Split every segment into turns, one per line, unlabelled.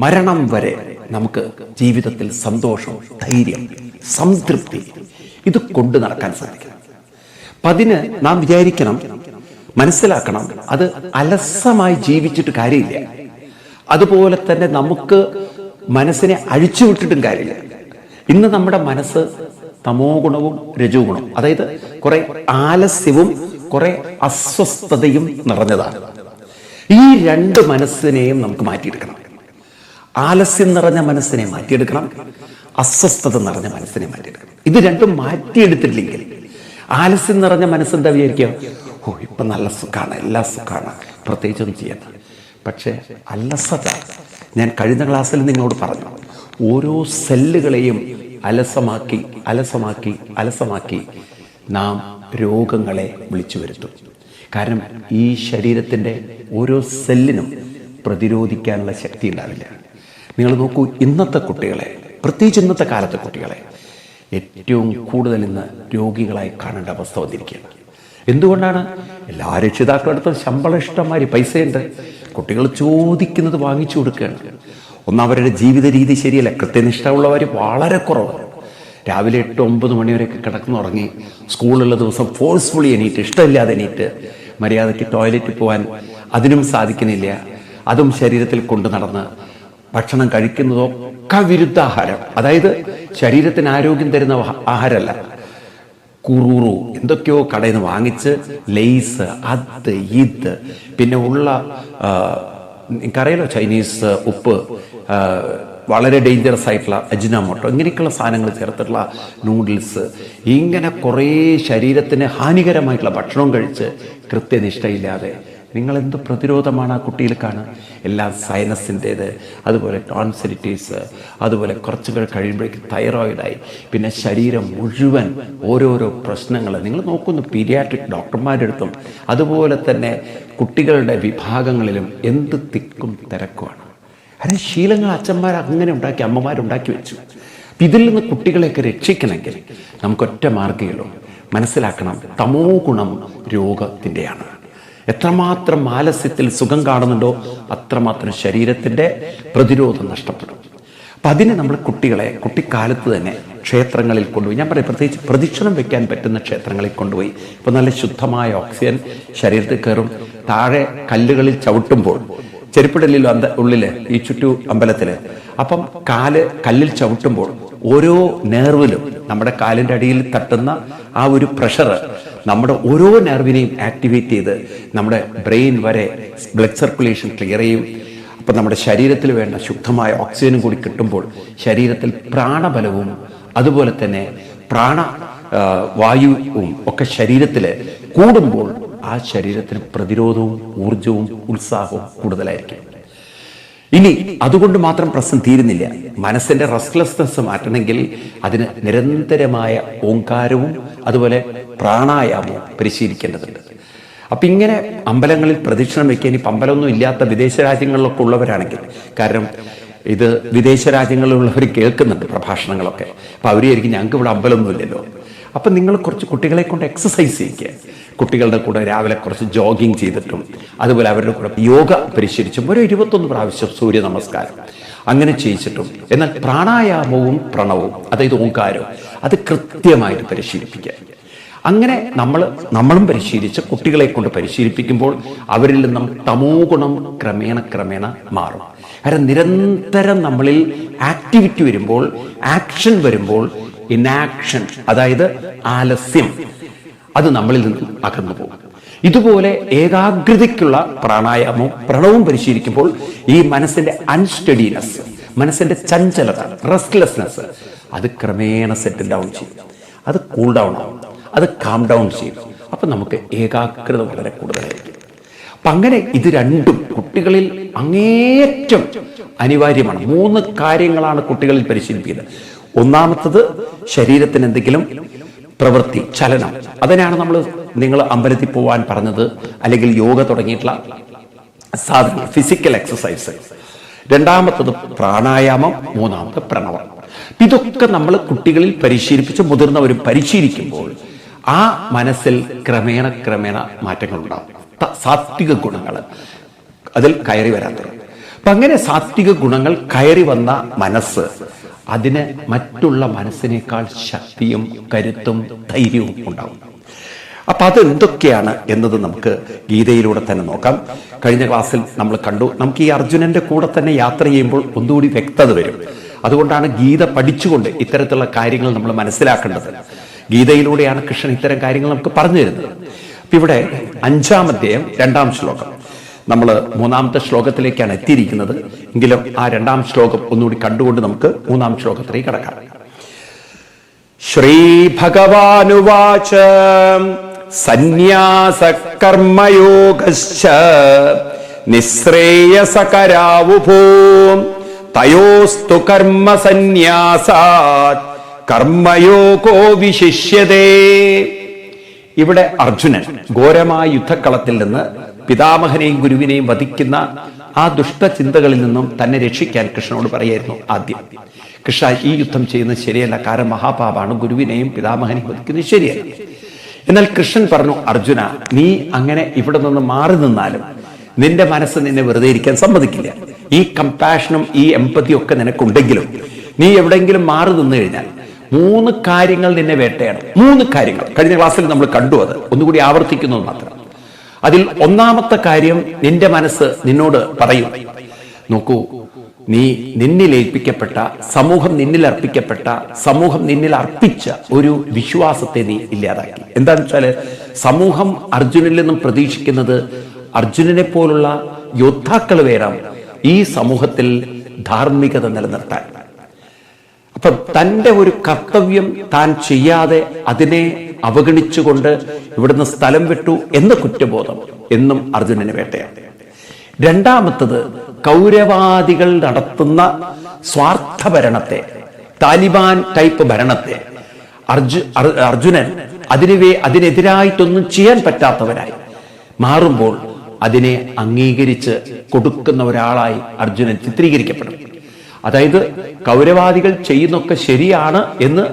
മരണം വരെ നമുക്ക് ജീവിതത്തിൽ സന്തോഷം, ധൈര്യം, സംതൃപ്തി ഇത് കൊണ്ടു നടക്കാൻ സാധിക്കണം. അപ്പം അതിന് നാം വിചാരിക്കണം, മനസ്സിലാക്കണം, അത് അലസമായി ജീവിച്ചിട്ട് കാര്യമില്ല. അതുപോലെ തന്നെ നമുക്ക് മനസ്സിനെ അഴിച്ചുവിട്ടിട്ടും കാര്യമില്ല. ഇന്ന് നമ്മുടെ മനസ്സ് തമോ ഗുണവും രജോ ഗുണവും, അതായത് കുറെ ആലസ്യവും കുറെ അസ്വസ്ഥതയും നിറഞ്ഞതാണ്. ഈ രണ്ട് മനസ്സിനെയും നമുക്ക് മാറ്റിയെടുക്കണം. ആലസ്യം നിറഞ്ഞ മനസ്സിനെ മാറ്റിയെടുക്കണം, അസ്വസ്ഥത നിറഞ്ഞ മനസ്സിനെ മാറ്റിയെടുക്കണം. ഇത് രണ്ടും മാറ്റിയെടുത്തില്ലെങ്കിൽ ആലസ്യം നിറഞ്ഞ മനസ്സെന്താ വിചാരിക്കുക, ഓ ഇപ്പം നല്ല സുഖമാണ്, എല്ലാ സുഖമാണ്, പ്രത്യേകിച്ചൊന്നും ചെയ്യണ്ട. പക്ഷേ അലസത, ഞാൻ കഴിഞ്ഞ ക്ലാസ്സിൽ നിങ്ങളോട് പറഞ്ഞു, ഓരോ സെല്ലുകളെയും അലസമാക്കി അലസമാക്കി അലസമാക്കി നാം രോഗങ്ങളെ വിളിച്ചു വരുത്തും. കാരണം ഈ ശരീരത്തിൻ്റെ ഓരോ സെല്ലിനും പ്രതിരോധിക്കാനുള്ള ശക്തി ഉണ്ടാവില്ല. നിങ്ങൾ നോക്കൂ, ഇന്നത്തെ കുട്ടികളെ, പ്രത്യേകിച്ച് ഇന്നത്തെ കാലത്തെ കുട്ടികളെ ഏറ്റവും കൂടുതൽ ഇന്ന് രോഗികളായി കാണേണ്ട അവസ്ഥ വന്നിരിക്കുകയാണ്. എന്തുകൊണ്ടാണ്? എല്ലാ രക്ഷിതാക്കളുടെ അടുത്തും ശമ്പളം ഇഷ്ടംമാതിരി പൈസയുണ്ട്, കുട്ടികൾ ചോദിക്കുന്നത് വാങ്ങിച്ചു കൊടുക്കുകയാണ്. അവരുടെ ജീവിത രീതി ശരിയല്ല, കൃത്യനിഷ്ഠമുള്ളവർ വളരെ കുറവ്. രാവിലെ 8-9 മണിവരെയൊക്കെ കിടന്നുറങ്ങി, സ്കൂളുള്ള ദിവസം ഫോഴ്സ്ഫുള്ളി എണീറ്റ്, ഇഷ്ടമില്ലാതെ എണീറ്റ് മര്യാദയ്ക്ക് ടോയ്ലറ്റിൽ പോകാൻ അതിനും സാധിക്കുന്നില്ല. അതും ശരീരത്തിൽ കൊണ്ടു നടന്ന് ഭക്ഷണം കഴിക്കുന്നതൊക്കെ വിരുദ്ധാഹാരം, അതായത് ശരീരത്തിന് ആരോഗ്യം തരുന്ന ആഹാരമല്ല, കുറൂറു എന്തൊക്കെയോ കടയിൽ നിന്ന് വാങ്ങിച്ച് ലെയ്സ്, അത് ഇത്, പിന്നെ ഉള്ള നിങ്ങൾക്കറിയാലോ ചൈനീസ് ഉപ്പ്, വളരെ ഡേഞ്ചറസ് ആയിട്ടുള്ള അജിനോമോട്ടോ, ഇങ്ങനെയൊക്കെയുള്ള സാധനങ്ങൾ ചേർത്തിട്ടുള്ള നൂഡിൽസ്, ഇങ്ങനെ കുറേ ശരീരത്തിന് ഹാനികരമായിട്ടുള്ള ഭക്ഷണം കഴിച്ച് കൃത്യനിഷ്ഠയില്ലാതെ നിങ്ങൾ എന്ത് പ്രതിരോധമാണ് ആ കുട്ടിയിൽ കാണുക? എല്ലാം സൈനസിൻ്റേത്, അതുപോലെ ടോൺസിലിറ്റീസ്, അതുപോലെ കുറച്ചുകൾ കഴിയുമ്പോഴേക്ക് തൈറോയിഡായി, പിന്നെ ശരീരം മുഴുവൻ ഓരോരോ പ്രശ്നങ്ങൾ. നിങ്ങൾ നോക്കുന്നു പീഡിയാട്രിക് ഡോക്ടർമാരുടെ അടുത്തും അതുപോലെ തന്നെ കുട്ടികളുടെ വിഭാഗങ്ങളിലും എന്ത് തിക്കും തിരക്കുമാണ്. അതെ, ശീലങ്ങൾ അച്ഛന്മാർ അങ്ങനെ ഉണ്ടാക്കി, അമ്മമാരുണ്ടാക്കി വെച്ചു. ഇതിൽ നിന്ന് കുട്ടികളെയൊക്കെ രക്ഷിക്കണമെങ്കിൽ നമുക്കൊറ്റ മാർഗ്ഗമുള്ളൂ. മനസ്സിലാക്കണം, തമോ ഗുണം രോഗത്തിൻ്റെയാണ്. എത്രമാത്രം ആലസ്യത്തിൽ സുഖം കാണുന്നുണ്ടോ അത്രമാത്രം ശരീരത്തിൻ്റെ പ്രതിരോധം നഷ്ടപ്പെടും. അപ്പം അതിന് നമ്മൾ കുട്ടികളെ കുട്ടിക്കാലത്ത് തന്നെ ക്ഷേത്രങ്ങളിൽ കൊണ്ടുപോയി, ഞാൻ പറയും പ്രത്യേകിച്ച് പ്രദക്ഷിണം വെക്കാൻ പറ്റുന്ന ക്ഷേത്രങ്ങളിൽ കൊണ്ടുപോയി, ഇപ്പോൾ നല്ല ശുദ്ധമായ ഓക്സിജൻ ശരീരത്തിൽ കയറും. താഴെ കല്ലുകളിൽ ചവിട്ടുമ്പോൾ, ചെരുപ്പിടലിലോ ഉള്ളില് ഈ ചുറ്റു അമ്പലത്തില്, അപ്പം കാല് കല്ലിൽ ചവിട്ടുമ്പോൾ ഓരോ നെർവിലും നമ്മുടെ കാലിൻ്റെ അടിയിൽ തട്ടുന്ന ആ ഒരു പ്രഷർ നമ്മുടെ ഓരോ നെർവിനെയും ആക്ടിവേറ്റ് ചെയ്ത് നമ്മുടെ ബ്രെയിൻ വരെ ബ്ലഡ് സർക്കുലേഷൻ ക്ലിയർ ചെയ്യും. അപ്പം നമ്മുടെ ശരീരത്തിൽ വേണ്ട ശുദ്ധമായ ഓക്സിജനും കൂടി കിട്ടുമ്പോൾ ശരീരത്തിൽ പ്രാണബലവും അതുപോലെ തന്നെ വായുവും ഒക്കെ ശരീരത്തിൽ കൂടുമ്പോൾ ആ ശരീരത്തിന് പ്രതിരോധവും ഊർജവും ഉത്സാഹവും കൂടുതലായിരിക്കും. ഇനി അതുകൊണ്ട് മാത്രം പ്രശ്നം തീരുന്നില്ല. മനസ്സിന്റെ റെസ്റ്റ്ലെസ്നെസ് മാറ്റണമെങ്കിൽ അതിന് നിരന്തരമായ ഓങ്കാരവും അതുപോലെ പ്രാണായാമവും പരിശീലിക്കേണ്ടതുണ്ട്. അപ്പം ഇങ്ങനെ അമ്പലങ്ങളിൽ പ്രദക്ഷിണം വയ്ക്കാൻ, ഇപ്പം അമ്പലമൊന്നും ഇല്ലാത്ത വിദേശ രാജ്യങ്ങളിലൊക്കെ ഉള്ളവരാണെങ്കിൽ, കാരണം ഇത് വിദേശ രാജ്യങ്ങളിലുള്ളവർ കേൾക്കുന്നുണ്ട് പ്രഭാഷണങ്ങളൊക്കെ, അപ്പം അവരായിരിക്കും ഞങ്ങൾക്ക് ഇവിടെ അമ്പലമൊന്നും ഇല്ലല്ലോ. അപ്പം നിങ്ങൾ കുറച്ച് കുട്ടികളെ കൊണ്ട് എക്സസൈസ് ചെയ്യിക്കുക. കുട്ടികളുടെ കൂടെ രാവിലെ കുറച്ച് ജോഗിങ് ചെയ്തിട്ടും അതുപോലെ അവരുടെ കൂടെ യോഗ പരിശീലിച്ചും ഒരു 21 പ്രാവശ്യം സൂര്യ നമസ്കാരം അങ്ങനെ ചെയ്യിച്ചിട്ടും, എന്നാൽ പ്രാണായാമവും പ്രണവും, അതായത് ഓങ്കാരവും, അത് കൃത്യമായിട്ട് പരിശീലിപ്പിക്കുക. അങ്ങനെ നമ്മളും പരിശീലിച്ച് കുട്ടികളെ കൊണ്ട് പരിശീലിപ്പിക്കുമ്പോൾ അവരിൽ നിന്നും തമോ ഗുണം ക്രമേണ മാറും. കാരണം നിരന്തരം നമ്മളിൽ ആക്ടിവിറ്റി വരുമ്പോൾ, ആക്ഷൻ വരുമ്പോൾ ഇനാക്ഷൻ, അതായത് ആലസ്യം, അത് നമ്മളിൽ നിന്ന് അകന്നു പോകും. ഇതുപോലെ ഏകാഗ്രതയ്ക്കുള്ള പ്രാണായാമവും പ്രണവും പരിശീലിക്കുമ്പോൾ ഈ മനസ്സിന്റെ അൺസ്റ്റഡിനെസ്, മനസ്സിന്റെ ചഞ്ചലത, റെസ്റ്റ്ലെസ്നെസ്, അത് ക്രമേണ സെറ്റിൽ ഡൗൺ ചെയ്യും, അത് കൂൾ ഡൗൺ ആവും, അത് കാം ഡൗൺ ചെയ്യും. അപ്പം നമുക്ക് ഏകാഗ്രത വളരെ കൂടുതലായിരിക്കും. അപ്പം അങ്ങനെ ഇത് രണ്ടും കുട്ടികളിൽ അങ്ങേയറ്റം അനിവാര്യമാണ്. 3 കാര്യങ്ങളാണ് കുട്ടികളിൽ പരിശീലിപ്പിക്കുന്നത്. ഒന്നാമത്തത് ശരീരത്തിന് എന്തെങ്കിലും പ്രവൃത്തി, ചലനം. അതിനാണ് നിങ്ങൾ അമ്പലത്തിൽ പോകാൻ പറഞ്ഞത്, അല്ലെങ്കിൽ യോഗ തുടങ്ങിയിട്ടുള്ള സാധനം, ഫിസിക്കൽ എക്സസൈസ്. രണ്ടാമത്തത് പ്രാണായാമം, മൂന്നാമത് പ്രണവം. ഇതൊക്കെ നമ്മൾ കുട്ടികളിൽ പരിശീലിപ്പിച്ച് മുതിർന്നവരും പരിശീലിക്കുമ്പോൾ ആ മനസ്സിൽ ക്രമേണ മാറ്റങ്ങൾ ഉണ്ടാകും. സാത്വിക ഗുണങ്ങൾ അതിൽ കയറി വരാൻ തുടങ്ങും. അപ്പൊ അങ്ങനെ സാത്വിക ഗുണങ്ങൾ കയറി വന്ന മനസ്സ് അതിന് മറ്റുള്ള മനസ്സിനേക്കാൾ ശക്തിയും കരുത്തും ധൈര്യവും ഉണ്ടാവും. അപ്പൊ അത് എന്തൊക്കെയാണ് എന്നത് നമുക്ക് ഗീതയിലൂടെ തന്നെ നോക്കാം. കഴിഞ്ഞ ക്ലാസ്സിൽ നമ്മൾ കണ്ടു, നമുക്ക് ഈ അർജുനന്റെ കൂടെ തന്നെ യാത്ര ചെയ്യുമ്പോൾ ഒന്നുകൂടി വ്യക്തത വരും. അതുകൊണ്ടാണ് ഗീത പഠിച്ചുകൊണ്ട് ഇത്തരത്തിലുള്ള കാര്യങ്ങൾ നമ്മൾ മനസ്സിലാക്കേണ്ടത്. ഗീതയിലൂടെയാണ് കൃഷ്ണൻ ഇത്തരം കാര്യങ്ങൾ നമുക്ക് പറഞ്ഞു തരുന്നത്. അപ്പൊ ഇവിടെ 5-ാം അധ്യായം 2-ാം ശ്ലോകം, നമ്മൾ 3-ാമത്തെ ശ്ലോകത്തിലേക്കാണ് എത്തിയിരിക്കുന്നത്. എങ്കിലും ആ 2-ാം ശ്ലോകം ഒന്നുകൂടി കണ്ടുകൊണ്ട് നമുക്ക് 3-ാം ശ്ലോകത്തിലേക്ക് കടക്കാം. ശ്രീ ഭഗവാനുവാച സന്യാസ കർമ്മയോഗശ്ച നിശ്രേയസകരാവുഭോ തയോസ്തു കർമ്മ സന്യാസാത് കർമ്മയോഗോ വിശിഷ്യതേ. ഇവിടെ അർജുനൻ ഘോരമായ യുദ്ധക്കളത്തിൽ നിന്ന് പിതാമഹനെയും ഗുരുവിനെയും വധിക്കുന്ന ആ ദുഷ്ടചിന്തകളിൽ നിന്നും തന്നെ രക്ഷിക്കാൻ കൃഷ്ണനോട് പറയായിരുന്നു. ആദ്യം കൃഷ്ണ, ഈ യുദ്ധം ചെയ്യുന്നത് ശരിയല്ല, കാരണം മഹാപാപാണ്, ഗുരുവിനെയും പിതാമഹനെയും വധിക്കുന്നത് ശരിയല്ല. എന്നാൽ കൃഷ്ണൻ പറഞ്ഞു, അർജുന, നീ അങ്ങനെ ഇവിടെ നിന്ന് മാറി നിന്നാലും നിന്റെ മനസ്സ് നിന്നെ വെറുതെ ഇരിക്കാൻ സമ്മതിക്കില്ല. ഈ കമ്പാഷനും ഈ എമ്പതിയും ഒക്കെ നിനക്കുണ്ടെങ്കിലും നീ എവിടെയെങ്കിലും മാറി നിന്നു കഴിഞ്ഞാൽ 3 കാര്യങ്ങൾ നിന്നെ വേട്ടയാണ്. 3 കാര്യങ്ങൾ കഴിഞ്ഞ ക്ലാസ്സിൽ നമ്മൾ കണ്ടു, അത് ഒന്നുകൂടി ആവർത്തിക്കുന്നത് മാത്രം. അതിൽ 1-ാമത്തെ കാര്യം നിന്റെ മനസ്സ് നിന്നോട് പറയും, നോക്കൂ, നീ നിന്നിൽ ഏൽപ്പിക്കപ്പെട്ട, സമൂഹം നിന്നിൽ അർപ്പിക്കപ്പെട്ട, സമൂഹം നിന്നിൽ അർപ്പിച്ച ഒരു വിശ്വാസത്തെ നീ ഇല്ലാതാക്കി. എന്താണെന്ന് വെച്ചാല് സമൂഹം അർജുനിൽ നിന്നും പ്രതീക്ഷിക്കുന്നത് അർജുനനെ പോലുള്ള യോദ്ധാക്കൾ വേണം ഈ സമൂഹത്തിൽ ധാർമ്മികത നിലനിർത്താൻ. അപ്പൊ തന്റെ ഒരു കർത്തവ്യം താൻ ചെയ്യാതെ അതിനെ അവഗണിച്ചുകൊണ്ട് ഇവിടുന്ന് സ്ഥലം വിട്ടു എന്ന കുറ്റബോധം എന്നും അർജുനന് വേട്ടയാണ്. 2-ാമത്തത് കൗരവാദികൾ നടത്തുന്ന സ്വാർത്ഥ ഭരണത്തെ, താലിബാൻ ടൈപ്പ് ഭരണത്തെ അർജുനൻ അതിനെതിരായിട്ടൊന്നും ചെയ്യാൻ പറ്റാത്തവനായി മാറുമ്പോൾ അതിനെ അംഗീകരിച്ച് കൊടുക്കുന്ന ഒരാളായി അർജുനൻ ചിത്രീകരിക്കപ്പെടും. അതായത് കൗരവാദികൾ ചെയ്യുന്നൊക്കെ ശരിയാണ് എന്ന്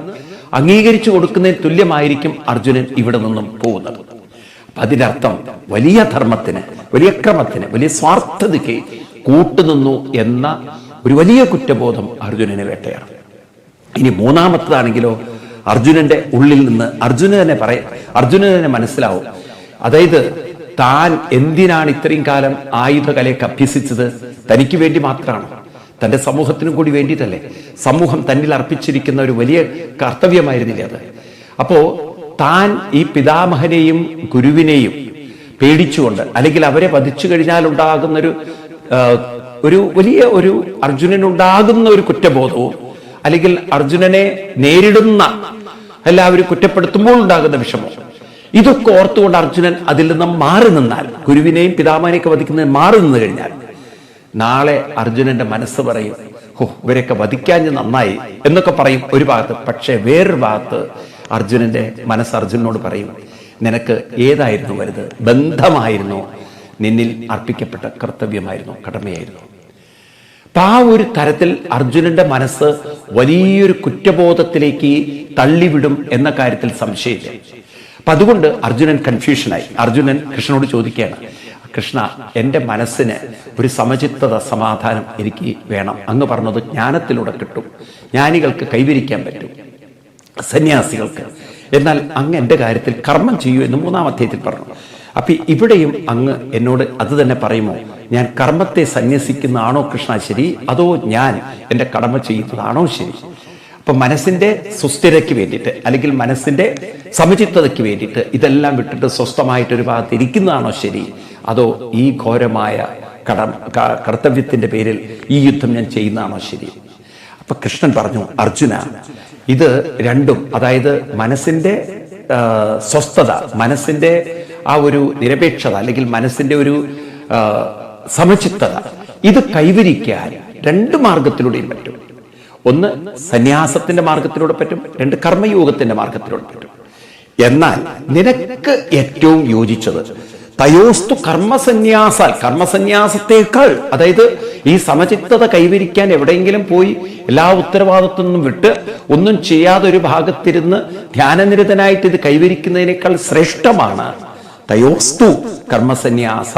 അംഗീകരിച്ചു കൊടുക്കുന്നതിന് തുല്യമായിരിക്കും അർജുനൻ ഇവിടെ നിന്നും പോകുന്നത്. അതിനർത്ഥം വലിയ ധർമ്മത്തിന്, വലിയ ക്രമത്തിന്, വലിയ സ്വാർത്ഥതയ്ക്ക് കൂട്ടുനിന്നു എന്ന ഒരു വലിയ കുറ്റബോധം അർജുനനെ വേട്ടയാണ്. ഇനി 3-ാമത്തതാണെങ്കിലോ, അർജുനന്റെ ഉള്ളിൽ നിന്ന് അർജുനന് തന്നെ മനസ്സിലാവും, അതായത് താൻ എന്തിനാണ് ഇത്രയും കാലം ആയുധകലയൊക്കെ അഭ്യസിച്ചത്? തനിക്ക് വേണ്ടി മാത്രമാണ്, തന്റെ സമൂഹത്തിനും കൂടി വേണ്ടിയിട്ടല്ലേ? സമൂഹം തന്നിൽ അർപ്പിച്ചിരിക്കുന്ന ഒരു വലിയ കർത്തവ്യമായിരുന്നില്ല അത്. അപ്പോ താൻ ഈ പിതാമഹനെയും ഗുരുവിനെയും പേടിച്ചുകൊണ്ട്, അല്ലെങ്കിൽ അവരെ വധിച്ചു കഴിഞ്ഞാൽ ഉണ്ടാകുന്ന ഒരു വലിയ ഒരു അർജുനനുണ്ടാകുന്ന ഒരു കുറ്റബോധവും, അല്ലെങ്കിൽ അർജുനനെ നേരിടുന്ന എല്ലാവരും കുറ്റപ്പെടുത്തുമ്പോൾ ഉണ്ടാകുന്ന വിഷമവും, ഇതൊക്കെ ഓർത്തുകൊണ്ട് അർജുനൻ അതിൽ നിന്ന് മാറി നിന്നാൽ, ഗുരുവിനെയും പിതാമഹനെയൊക്കെ വധിക്കുന്നതിന് മാറി നിന്ന് കഴിഞ്ഞാൽ, നാളെ അർജുനന്റെ മനസ്സ് പറയും, ഇവരൊക്കെ വധിക്കാഞ്ഞ് നന്നായി എന്നൊക്കെ പറയും ഒരു ഭാഗത്ത്. പക്ഷെ വേറൊരു ഭാഗത്ത് അർജുനന്റെ മനസ്സ് അർജുനനോട് പറയും, നിനക്ക് ഏതായിരുന്നു വലുത്? ബന്ധമായിരുന്നു, നിന്നിൽ അർപ്പിക്കപ്പെട്ട കർത്തവ്യമായിരുന്നു, കടമയായിരുന്നു. അപ്പൊ ആ ഒരു തരത്തിൽ അർജുനന്റെ മനസ്സ് വലിയൊരു കുറ്റബോധത്തിലേക്ക് തള്ളിവിടും എന്ന കാര്യത്തിൽ സംശയമില്ല. അപ്പൊ അതുകൊണ്ട് അർജുനൻ കൺഫ്യൂഷനായി. അർജുനൻ കൃഷ്ണനോട് ചോദിക്കുകയാണ്, കൃഷ്ണ, എൻ്റെ മനസ്സിന് ഒരു സമചിത്തത, സമാധാനം എനിക്ക് വേണം. അങ്ങ് പറഞ്ഞത് ജ്ഞാനത്തിലൂടെ കിട്ടും, ജ്ഞാനികൾക്ക് കൈവരിക്കാൻ പറ്റും, സന്യാസികൾക്ക്. എന്നാൽ അങ്ങ് എൻ്റെ കാര്യത്തിൽ കർമ്മം ചെയ്യൂ എന്ന് 3-ാം അധ്യായത്തിൽ പറഞ്ഞു. അപ്പൊ ഇവിടെയും അങ്ങ് എന്നോട് അത് തന്നെ പറയുമോ? ഞാൻ കർമ്മത്തെ സന്യസിക്കുന്നതാണോ കൃഷ്ണ ശരി, അതോ ഞാൻ എൻ്റെ കടമ ചെയ്യുന്നതാണോ ശരി? അപ്പൊ മനസ്സിന്റെ സുസ്ഥിരയ്ക്ക് വേണ്ടിയിട്ട്, അല്ലെങ്കിൽ മനസ്സിന്റെ സമചിത്തതയ്ക്ക് വേണ്ടിയിട്ട് ഇതെല്ലാം വിട്ടിട്ട് സ്വസ്ഥമായിട്ടൊരു ഭാഗത്ത് ഇരിക്കുന്നതാണോ ശരി, അതോ ഈ ഘോരമായ കർത്തവ്യത്തിന്റെ പേരിൽ ഈ യുദ്ധം ഞാൻ ചെയ്യുന്നതാണോ ശരി? അപ്പൊ കൃഷ്ണൻ പറഞ്ഞു, അർജുന, ഇത് രണ്ടും, അതായത് മനസ്സിന്റെ സ്വസ്ഥത, മനസ്സിന്റെ ആ ഒരു നിരപേക്ഷത, അല്ലെങ്കിൽ മനസ്സിന്റെ ഒരു സമചിത്തത, ഇത് കൈവരിക്കാൻ 2 മാർഗത്തിലൂടെയും പറ്റും. ഒന്ന് സന്യാസത്തിന്റെ മാർഗത്തിലൂടെ പറ്റും, 2 കർമ്മയോഗത്തിന്റെ മാർഗത്തിലൂടെ പറ്റും. എന്നാൽ നിനക്ക് ഏറ്റവും യോജിച്ചത് തയോസ്തു കർമ്മസന്യാസാൽ, കർമ്മസന്യാസത്തേക്കാൾ, അതായത് ഈ സമചിത്തത കൈവരിക്കാൻ എവിടെയെങ്കിലും പോയി എല്ലാ ഉത്തരവാദിത്വം നിന്നും വിട്ട് ഒന്നും ചെയ്യാതെ ഒരു ഭാഗത്തിരുന്ന് ധ്യാനനിരതനായിട്ട് ഇത് കൈവരിക്കുന്നതിനേക്കാൾ ശ്രേഷ്ഠമാണ് തയോസ്തു കർമ്മസന്യാസ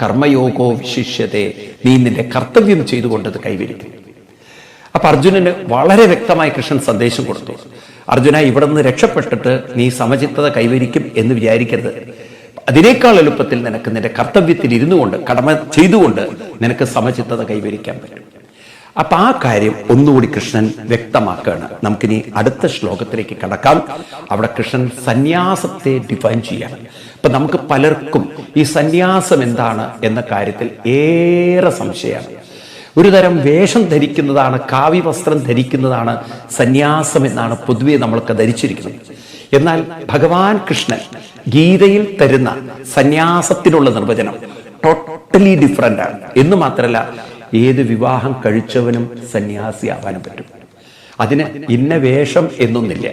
കർമ്മയോഗോ വിശിഷ്യത്തെ, നീ നിന്റെ കർത്തവ്യം ചെയ്തുകൊണ്ടത് കൈവരിക്കും. അപ്പൊ അർജുനന് വളരെ വ്യക്തമായി കൃഷ്ണൻ സന്ദേശം കൊടുത്തു. അർജുന, ഇവിടെ നിന്ന് രക്ഷപ്പെട്ടിട്ട് നീ സമചിത്തത കൈവരിക്കും എന്ന് വിചാരിക്കരുത്. അതിനേക്കാൾ എളുപ്പത്തിൽ നിനക്ക് നിന്റെ കർത്തവ്യത്തിൽ ഇരുന്നു കൊണ്ട്, കടമ ചെയ്തുകൊണ്ട് നിനക്ക് സമചിത്തത കൈവരിക്കാൻ പറ്റും. അപ്പൊ ആ കാര്യം ഒന്നുകൂടി കൃഷ്ണൻ വ്യക്തമാക്കുകയാണ്. നമുക്കിനി അടുത്ത ശ്ലോകത്തിലേക്ക് കടക്കാം. അവിടെ കൃഷ്ണൻ സന്യാസത്തെ ഡിഫൈൻ ചെയ്യാണ്. അപ്പൊ നമുക്ക് പലർക്കും ഈ സന്യാസം എന്താണ് എന്ന കാര്യത്തിൽ ഏറെ സംശയമാണ്. ഒരു തരം വേഷം ധരിക്കുന്നതാണ്, കാവ്യവസ്ത്രം ധരിക്കുന്നതാണ് സന്യാസം എന്നാണ് പൊതുവെ നമ്മൾക്ക് ധരിച്ചിരിക്കുന്നത്. എന്നാൽ ഭഗവാൻ കൃഷ്ണൻ ഗീതയിൽ തരുന്ന സന്യാസത്തിനുള്ള നിർവചനം ടോട്ടലി ഡിഫറൻ്റ് ആണ്. എന്ന് മാത്രമല്ല, ഏത് വിവാഹം കഴിച്ചവനും സന്യാസിയാവാനും പറ്റും. അതിന് ഇന്ന വേഷം എന്നൊന്നില്ല.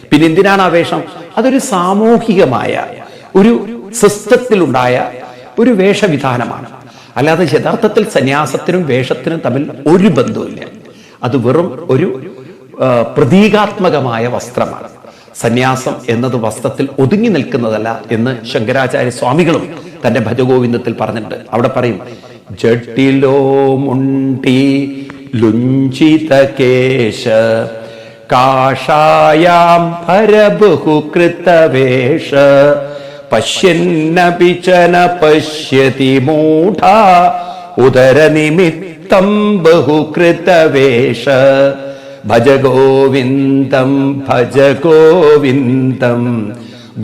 പിന്നെ എന്തിനാണ് ആ വേഷം? അതൊരു സാമൂഹികമായ ഒരു സിസ്റ്റത്തിലുണ്ടായ ഒരു വേഷവിധാനമാണ്. അല്ലാതെ യഥാർത്ഥത്തിൽ സന്യാസത്തിനും വേഷത്തിനും തമ്മിൽ ഒരു ബന്ധവുമില്ല. അത് വെറും ഒരു പ്രതീകാത്മകമായ വസ്ത്രമാണ്. സന്യാസം എന്നത് വസ്ത്രത്തിൽ ഒതുങ്ങി നിൽക്കുന്നതല്ല എന്ന് ശങ്കരാചാര്യ സ്വാമികളും തന്റെ ഭജഗോവിന്ദത്തിൽ പറഞ്ഞിട്ടുണ്ട്. അവിടെ പറയും, ജട്ടിലോ മുണ്ടി ലുഞ്ചിത കേശ കാഷായാം ഭരബഹുകൃതവേഷ പശ്യന്നപിചന പശ്യതി മൂഢ ഉദരനിമിത്തം ബഹുകൃതവേഷ ഭജ ഗോവിന്ദം ഭജ ഗോവിന്ദം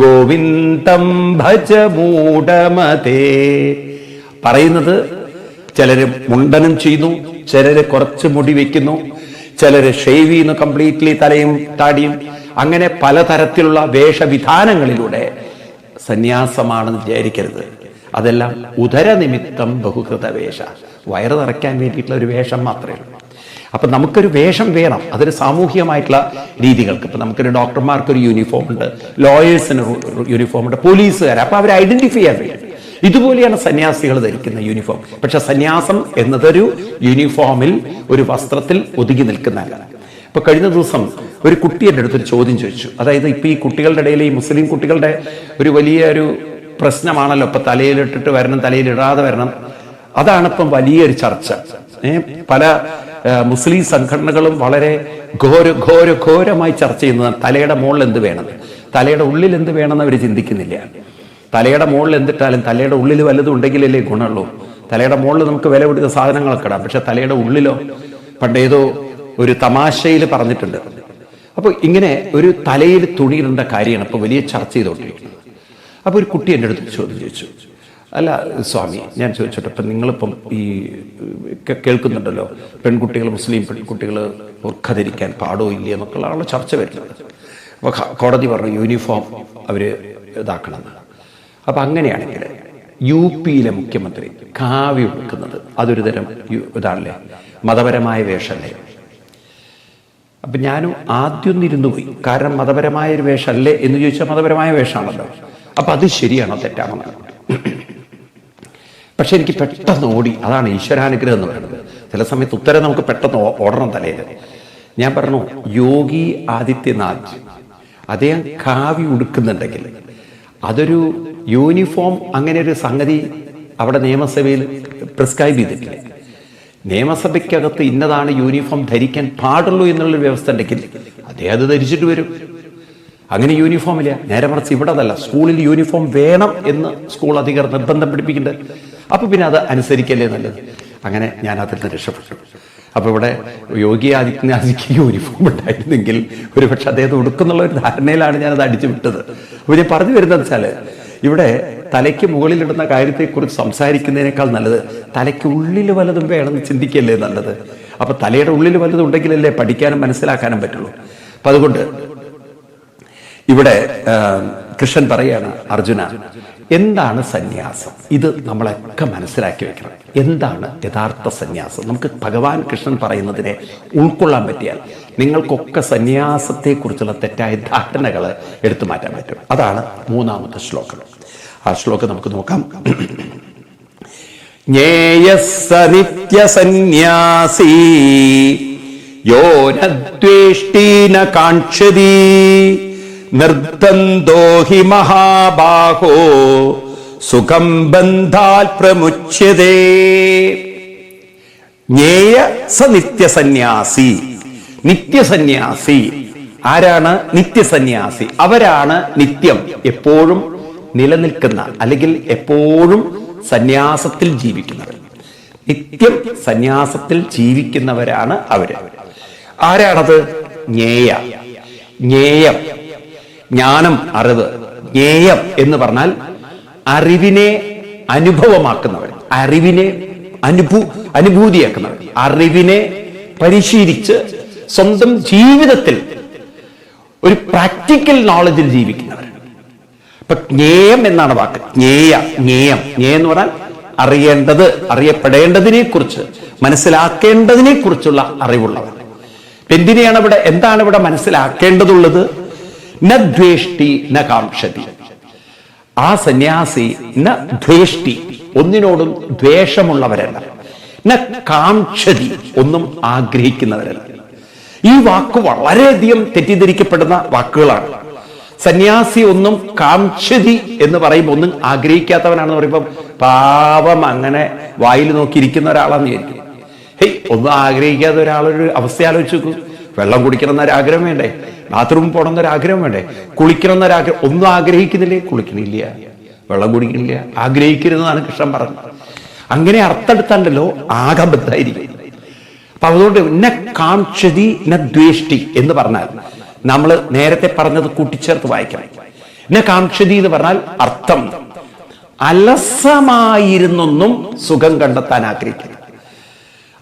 ഗോവിന്ദം ഭജ മൂഢമതേ. പറയുന്നത്, ചിലര് മുണ്ടനം ചെയ്യുന്നു, ചിലര് കുറച്ച് മുടി വെക്കുന്നു, ചിലര് ഷേവ് ചെയ്യുന്നു കംപ്ലീറ്റ്ലി തലയും താടിയും. അങ്ങനെ പലതരത്തിലുള്ള വേഷവിധാനങ്ങളിലൂടെ സന്യാസമാണെന്ന് വിചാരിക്കരുത്. അതെല്ലാം ഉദരനിമിത്തം ബഹുകൃതവേഷ, വയറ് നിറയ്ക്കാൻ വേണ്ടിയിട്ടുള്ള ഒരു വേഷം മാത്രമേ ഉള്ളൂ. അപ്പൊ നമുക്കൊരു വേഷം വേണം, അതൊരു സാമൂഹികമായിട്ടുള്ള രീതികൾക്ക്. ഇപ്പൊ നമുക്കൊരു ഡോക്ടർമാർക്കൊരു യൂണിഫോം ഉണ്ട്, ലോയേഴ്സിന് യൂണിഫോം ഉണ്ട്, പോലീസുകാർ. അപ്പൊ അവർ ഐഡന്റിഫൈ ചെയ്യാൻ വേണ്ടി ഇതുപോലെയാണ് സന്യാസികൾ ധരിക്കുന്ന യൂണിഫോം. പക്ഷെ സന്യാസം എന്നതൊരു യൂണിഫോമിൽ, ഒരു വസ്ത്രത്തിൽ ഒതുങ്ങി നിൽക്കുന്നതല്ല. ഇപ്പൊ കഴിഞ്ഞ ദിവസം ഒരു കുട്ടി എൻ്റെ അടുത്തൊരു ചോദ്യം ചോദിച്ചു. അതായത് ഇപ്പൊ ഈ കുട്ടികളുടെ ഇടയിൽ, ഈ മുസ്ലിം കുട്ടികളുടെ ഒരു വലിയ ഒരു പ്രശ്നമാണല്ലോ ഇപ്പൊ തലയിലിട്ടിട്ട് വരണം, തലയിലിടാതെ വരണം. അതാണ് ഇപ്പം വലിയൊരു ചർച്ച. പല മുസ്ലിം സംഘടനകളും വളരെ ഘോരമായി ചർച്ച ചെയ്യുന്നതാണ്. തലയുടെ മുകളിൽ എന്ത് വേണം, തലയുടെ ഉള്ളിൽ എന്ത് വേണമെന്ന് അവർ ചിന്തിക്കുന്നില്ല. തലയുടെ മുകളിൽ എന്തിട്ടാലും തലയുടെ ഉള്ളിൽ വല്ലതും ഉണ്ടെങ്കിലല്ലേ ഗുണമുള്ളൂ. തലയുടെ മുകളിൽ നമുക്ക് വില പിടിച്ച സാധനങ്ങളൊക്കെ ഇടാം, പക്ഷെ തലയുടെ ഉള്ളിലോ, പണ്ടേതോ ഒരു തമാശയിൽ പറഞ്ഞിട്ടുണ്ട്. അപ്പോൾ ഇങ്ങനെ ഒരു തലയിൽ തുണിയിടേണ്ട കാര്യമാണ് ഇപ്പോൾ വലിയ ചർച്ച ചെയ്തുകൊണ്ടിരിക്കുന്നത്. അപ്പോൾ ഒരു കുട്ടി എൻ്റെ അടുത്ത് ചോദ്യം ചോദിച്ചു, അല്ല സ്വാമി, ഞാൻ ചോദിച്ചോട്ടെ, ഇപ്പം നിങ്ങളിപ്പം ഈ കേൾക്കുന്നുണ്ടല്ലോ പെൺകുട്ടികൾ, മുസ്ലിം പെൺകുട്ടികൾ ബുർഖ ധരിക്കാൻ പാടോ ഇല്ലേ എന്നൊക്കെയുള്ള ചർച്ച വരുന്നത്. അപ്പോൾ കോടതി പറഞ്ഞു യൂണിഫോം അവർ ഇതാക്കണമെന്ന്. അപ്പം അങ്ങനെയാണെങ്കിൽ UP-യിലെ മുഖ്യമന്ത്രി കാവ്യ ഉടുക്കുന്നത് അതൊരു തരം ഇതാണല്ലേ, മതപരമായ വേഷമല്ലേ? അപ്പം ഞാനും ആദ്യം ഇരുന്നു പോയി. കാരണം മതപരമായ ഒരു വേഷമല്ലേ എന്ന് ചോദിച്ചാൽ മതപരമായ വേഷമാണല്ലോ. അപ്പം അത് ശരിയാണോ തെറ്റാണോ? പക്ഷെ എനിക്ക് പെട്ടെന്ന് ഓടി. അതാണ് ഈശ്വരാനുഗ്രഹം എന്ന് പറയുന്നത്. ചില സമയത്ത് ഉത്തരം നമുക്ക് പെട്ടെന്ന് ഓടണം തലയിൽ. ഞാൻ പറഞ്ഞു, യോഗി ആദിത്യനാഥ് അദ്ദേഹം കാവ്യ ഉടുക്കുന്നുണ്ടെങ്കിൽ അതൊരു യൂണിഫോം, അങ്ങനെ ഒരു സംഗതി അവിടെ നിയമസഭയിൽ പ്രിസ്ക്രൈബ് ചെയ്തിട്ടില്ല. നിയമസഭയ്ക്കകത്ത് ഇന്നതാണ് യൂണിഫോം ധരിക്കാൻ പാടുള്ളൂ എന്നുള്ളൊരു വ്യവസ്ഥ ഉണ്ടെങ്കിൽ അദ്ദേഹം അത് ധരിച്ചിട്ട് വരും. അങ്ങനെ യൂണിഫോം ഇല്ല. നേരെ മറിച്ച് ഇവിടെ അതല്ല, സ്കൂളിൽ യൂണിഫോം വേണം എന്ന് സ്കൂൾ അധികൃതർ നിർബന്ധം പിടിപ്പിക്കുന്നുണ്ട്. അപ്പൊ പിന്നെ അത് അനുസരിക്കല്ലേ നല്ലത്. അങ്ങനെ ഞാൻ അതിൽ നിന്ന് രക്ഷപ്പെട്ടു. അപ്പൊ ഇവിടെ യോഗി ആദിത്യനാഥിക്ക് യൂണിഫോം ഉണ്ടായിരുന്നെങ്കിൽ ഒരുപക്ഷെ അദ്ദേഹം ഉടുക്കുന്നുള്ള ഒരു ധാരണയിലാണ് ഞാനത് അടിച്ചു വിട്ടത്. അപ്പൊ ഞാൻ പറഞ്ഞു വരുന്നത് വെച്ചാല്, ഇവിടെ തലയ്ക്ക് മുകളിലിടുന്ന കാര്യത്തെക്കുറിച്ച് സംസാരിക്കുന്നതിനേക്കാൾ നല്ലത് തലയ്ക്ക് ഉള്ളിൽ വല്ലതും വേണമെന്ന് ചിന്തിക്കല്ലേ നല്ലത്. അപ്പൊ തലയുടെ ഉള്ളിൽ വല്ലതും ഉണ്ടെങ്കിലല്ലേ പഠിക്കാനും മനസ്സിലാക്കാനും പറ്റുള്ളൂ. അപ്പൊ അതുകൊണ്ട് ഇവിടെ കൃഷ്ണൻ പറയാണ്, അർജുന, എന്താണ് സന്യാസം? ഇത് നമ്മളൊക്കെ മനസ്സിലാക്കി വെക്കണം. എന്താണ് യഥാർത്ഥ സന്യാസം? നമുക്ക് ഭഗവാൻ കൃഷ്ണൻ പറയുന്നതിനെ ഉൾക്കൊള്ളാൻ പറ്റിയാൽ നിങ്ങൾക്കൊക്കെ സന്യാസത്തെക്കുറിച്ചുള്ള തെറ്റായ ധാരണകൾ എടുത്തു മാറ്റാൻ പറ്റും. അതാണ് മൂന്നാമത്തെ ശ്ലോകം. ആ ശ്ലോകം നമുക്ക് നോക്കാം. ജ്ഞേയസ്സ നിത്യസന്യാസീ യോ നദ്വേഷ്ടി ന കാംക്ഷതി നിർദ്ദന്തോ ഹി മഹാബാഹോ സുഖം ബന്ധാൽ പ്രമുച്യതേ. ജ്ഞേയ സ നിത്യസന്യാസി. നിത്യസന്യാസി ആരാണ്? നിത്യസന്യാസി. അവരാണ് നിത്യം, എപ്പോഴും നിലനിൽക്കുന്ന, അല്ലെങ്കിൽ എപ്പോഴും സന്യാസത്തിൽ ജീവിക്കുന്നവർ. നിത്യം സന്യാസത്തിൽ ജീവിക്കുന്നവരാണ് അവര്. ആരാണത്? ജ്ഞേയ. ജ്ഞേയം, ജ്ഞാനം, അറിവ്. ജ്ഞേയം എന്ന് പറഞ്ഞാൽ അറിവിനെ അനുഭവമാക്കുന്നവർ, അറിവിനെ അനുഭൂതിയാക്കുന്നവർ, അറിവിനെ പരിശീലിച്ച് സ്വന്തം ജീവിതത്തിൽ ഒരു പ്രാക്ടിക്കൽ നോളജിൽ ജീവിക്കുന്നവർ. ഇപ്പൊ ജ്ഞേയം എന്നാണ് വാക്ക്. ജ്ഞേയം എന്ന് പറഞ്ഞാൽ അറിയേണ്ടത്, അറിയപ്പെടേണ്ടതിനെ കുറിച്ച്, മനസ്സിലാക്കേണ്ടതിനെ കുറിച്ചുള്ള അറിവുള്ളവർ. എന്താണ് ഇവിടെ മനസ്സിലാക്കേണ്ടതുള്ളത്? ന ദ്വേഷ്ടി ന കാംക്ഷതി. ആ സന്യാസി ന ദ്വേഷ്ടി, ഒന്നിനോടും ദ്വേഷമുള്ളവരല്ല. ന കാംക്ഷതി, ഒന്നും ആഗ്രഹിക്കുന്നവരല്ല. ഈ വാക്ക് വളരെയധികം തെറ്റിദ്ധരിക്കപ്പെടുന്ന വാക്കുകളാണ്. സന്യാസി ഒന്നും കാംക്ഷതി എന്ന് പറയുമ്പോൾ ഒന്നും ആഗ്രഹിക്കാത്തവനാണെന്ന് പറയുമ്പോൾ പാപം അങ്ങനെ വായിൽ നോക്കിയിരിക്കുന്ന ഒരാളാന്ന് വിചാരിക്കും. ഒന്നും ആഗ്രഹിക്കാത്ത ഒരാളൊരു അവസ്ഥ ആലോചിച്ച് നോക്കൂ. വെള്ളം കുടിക്കണം എന്നൊരാഗ്രഹം വേണ്ടേ? ബാത്റൂമിൽ പോകണം എന്നൊരാഗ്രഹം വേണ്ടേ? കുളിക്കണം എന്നൊരാഗ്രഹം. ഒന്നും ആഗ്രഹിക്കുന്നില്ലേ? കുളിക്കണില്ല, വെള്ളം കുടിക്കണില്ല. ആഗ്രഹിക്കരുതെന്നാണ് കൃഷ്ണൻ പറഞ്ഞത്. അങ്ങനെ അർത്ഥെടുത്താണ്ടല്ലോ ആകബദ്ധായിരിക്കും. അപ്പൊ അതുകൊണ്ട് ന കാംക്ഷതി ന ദ്വേഷ്ടി എന്ന് പറഞ്ഞാൽ നമ്മൾ നേരത്തെ പറഞ്ഞത് കൂട്ടിച്ചേർത്ത് വായിക്കണം. ന കാംക്ഷതി എന്ന് പറഞ്ഞാൽ അർത്ഥം അലസമായിരുന്നൊന്നും സുഖം കണ്ടെത്താൻ ആഗ്രഹിക്കുന്നു.